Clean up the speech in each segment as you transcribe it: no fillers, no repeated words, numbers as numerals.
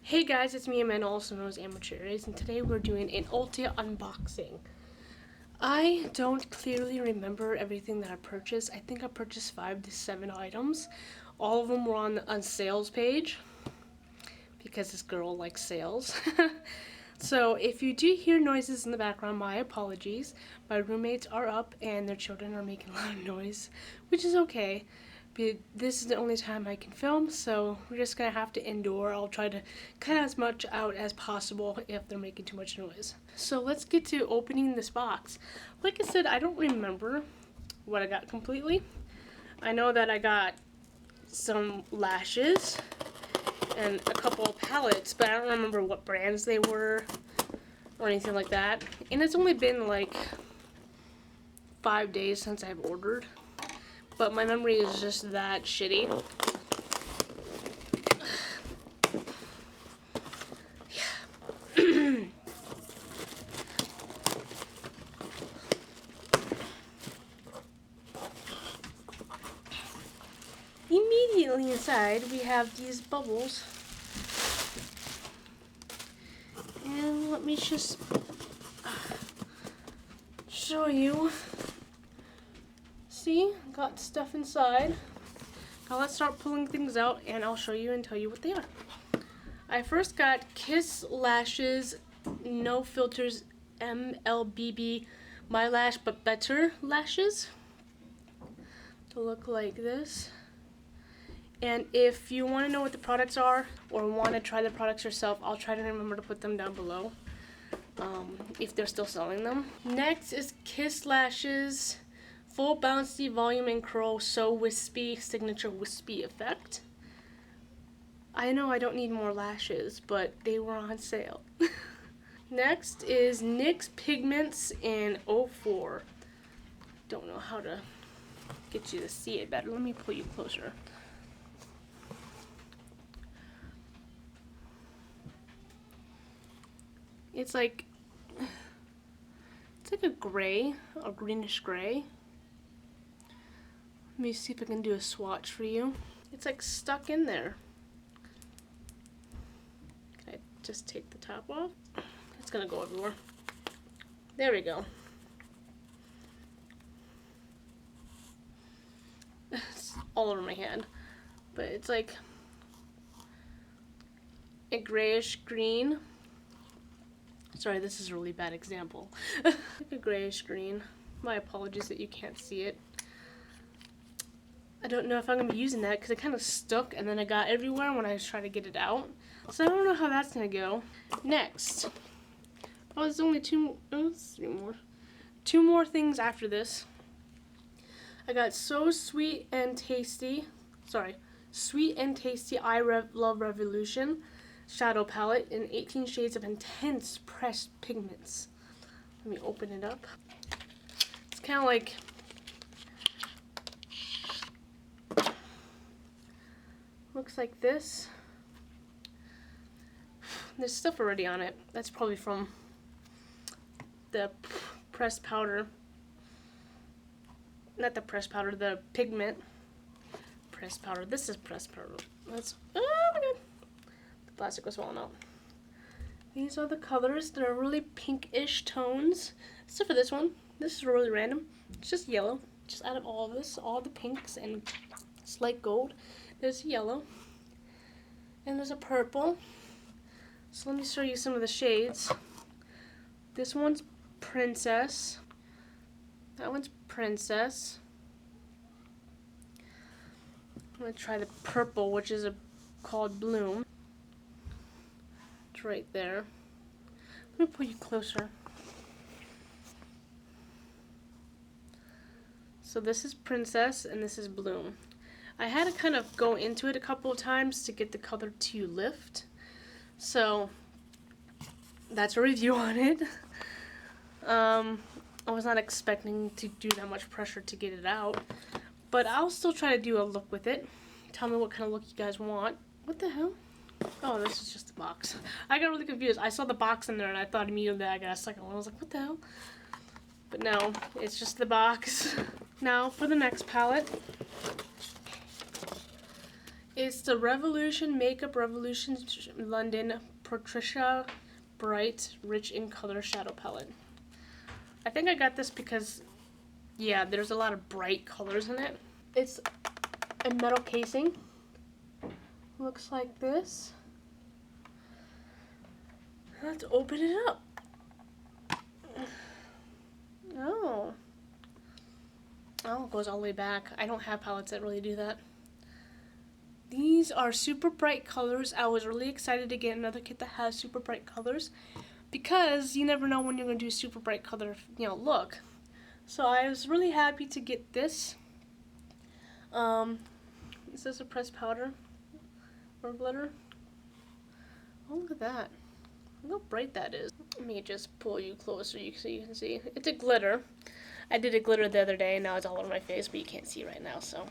Hey guys, it's me, Amanda, also known as Amateurs, and today we're doing an Ulta unboxing. I don't clearly remember everything that I purchased. I think I purchased 5 to 7 items. All of them were on sales page because this girl likes sales. So if you do hear noises in the background, my apologies. My roommates are up and their children are making a lot of noise, which is okay. But this is the only time I can film, so we're just gonna have to endure. I'll try to cut as much out as possible if they're making too much noise. So let's get to opening this box. Like I said, I don't remember what I got completely. I know that I got some lashes and a couple of palettes, but I don't remember what brands they were or anything like that. And it's only been like 5 days since I've ordered, but my memory is just that shitty. Immediately inside we have these bubbles, and let me just show you. See, got stuff inside. Now let's start pulling things out and I'll show you and tell you what they are. I first got Kiss Lashes No Filters MLBB My Lash But Better lashes to look like this. And if you want to know what the products are or want to try the products yourself, I'll try to remember to put them down below if they're still selling them. Next is Kiss Lashes Full Bouncy Volume and Curl So Wispy Signature Wispy Effect. I know I don't need more lashes, but they were on sale. Next is NYX Pigments in 04. Don't know how to get you to see it better. Let me pull you closer. It's like a gray, a greenish gray. Let me see if I can do a swatch for you. It's like stuck in there. Can I just take the top off? It's gonna go everywhere. There we go. It's all over my hand. But it's like a grayish green. Sorry, this is a really bad example. Like a grayish green. My apologies that you can't see it. I don't know if I'm going to be using that because it kind of stuck and then it got everywhere when I was trying to get it out. So I don't know how that's going to go. Next. Oh, there's only three more. Two more things after this. I got Sweet and Tasty I Love Revolution Shadow Palette in 18 shades of intense pressed pigments. Let me open it up. It's kind of like looks like this. There's stuff already on it. That's probably from the pressed powder. Not the pressed powder, the pigment. Pressed powder. This is pressed powder. That's, oh my god. The plastic was falling out. These are the colors. They're really pinkish tones. Except for this one. This is really random. It's just yellow. Just out of all of this, all the pinks and slight gold. There's yellow, and there's a purple. So let me show you some of the shades. This one's Princess. That one's Princess. I'm going to try the purple, which is called Bloom. It's right there. Let me pull you closer. So this is Princess, and this is Bloom. I had to kind of go into it a couple of times to get the color to lift. So that's a review on it. I was not expecting to do that much pressure to get it out. But I'll still try to do a look with it. Tell me what kind of look you guys want. What the hell? Oh, this is just the box. I got really confused. I saw the box in there and I thought immediately I got a second one. I was like, what the hell? But no, it's just the box. Now for the next palette. It's the Revolution Makeup Revolution London Patricia Bright Rich in Color Shadow Palette. I think I got this because, yeah, there's a lot of bright colors in it. It's a metal casing. Looks like this. Let's open it up. Oh. Oh, it goes all the way back. I don't have palettes that really do that. These are super bright colors. I was really excited to get another kit that has super bright colors because you never know when you're going to do super bright color, look. So I was really happy to get this. Is this a pressed powder or glitter? Oh, look at that. Look how bright that is. Let me just pull you closer so you can see. It's a glitter. I did a glitter the other day and now it's all over my face, but you can't see right now, so.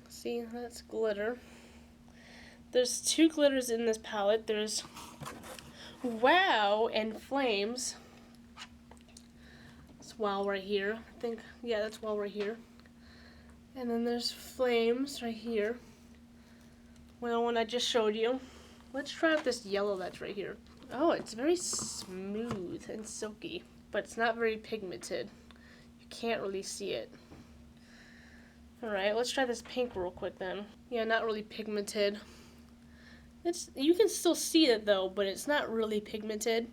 See, that's glitter. There's 2 glitters in this palette. There's Wow and Flames. It's Wow right here. I think, yeah, that's Wow right here. And then there's Flames right here. Well, one I just showed you. Let's try out this yellow that's right here. Oh, it's very smooth and silky, but it's not very pigmented. You can't really see it. Alright, let's try this pink real quick then. Yeah, not really pigmented. You can still see it though, but it's not really pigmented.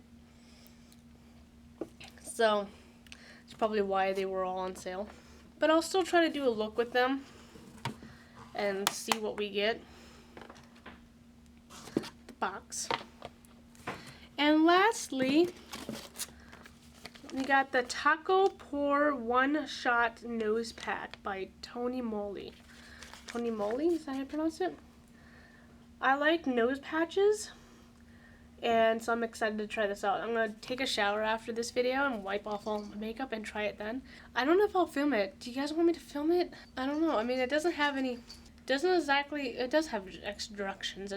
So, that's probably why they were all on sale. But I'll still try to do a look with them and see what we get. The box. And lastly, we got the Taco Pour One Shot Nose Pack by Tony Moly. Tony Moly, is that how you pronounce it? I like nose patches, and so I'm excited to try this out. I'm going to take a shower after this video and wipe off all my makeup and try it then. I don't know if I'll film it. Do you guys want me to film it? I don't know. I mean, it doesn't have any... It does have extra directions.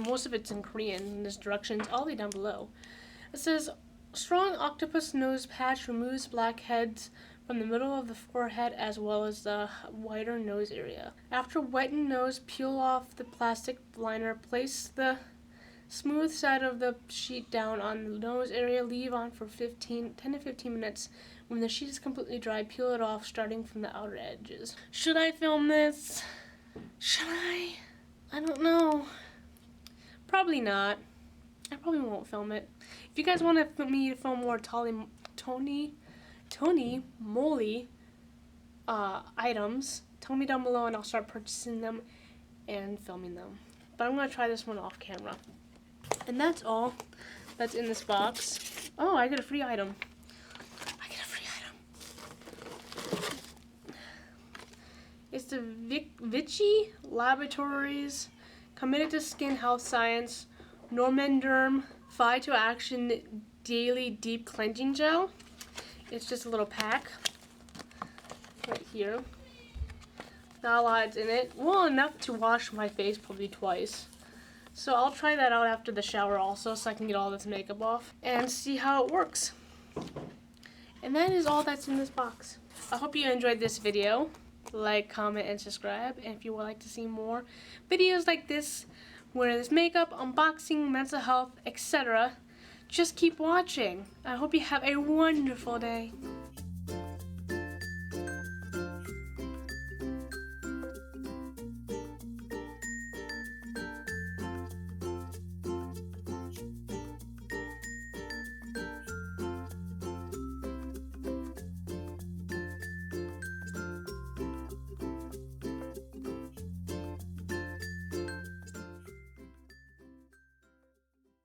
Most of it's in Korean, and there's directions all the way down below. It says, strong octopus nose patch removes blackheads from the middle of the forehead as well as the wider nose area. After wetting nose, peel off the plastic liner, place the smooth side of the sheet down on the nose area, leave on for 10 to 15 minutes. When the sheet is completely dry, peel it off starting from the outer edges. Should I film this? Should I? I don't know. Probably not. I probably won't film it. If you guys want me to film more Tony Moly items, tell me down below and I'll start purchasing them and filming them. But I'm going to try this one off camera. And that's all that's in this box. Oh, I get a free item. It's the Vichy Laboratories Committed to Skin Health Science Normanderm Phyto Action Daily Deep Cleansing Gel. It's just a little pack right here. Not a lot in it. Well, enough to wash my face probably twice. So I'll try that out after the shower also so I can get all this makeup off and see how it works. And that is all that's in this box. I hope you enjoyed this video. Like, comment, and subscribe. And if you would like to see more videos like this, where there's makeup, unboxing, mental health, etc., just keep watching. I hope you have a wonderful day.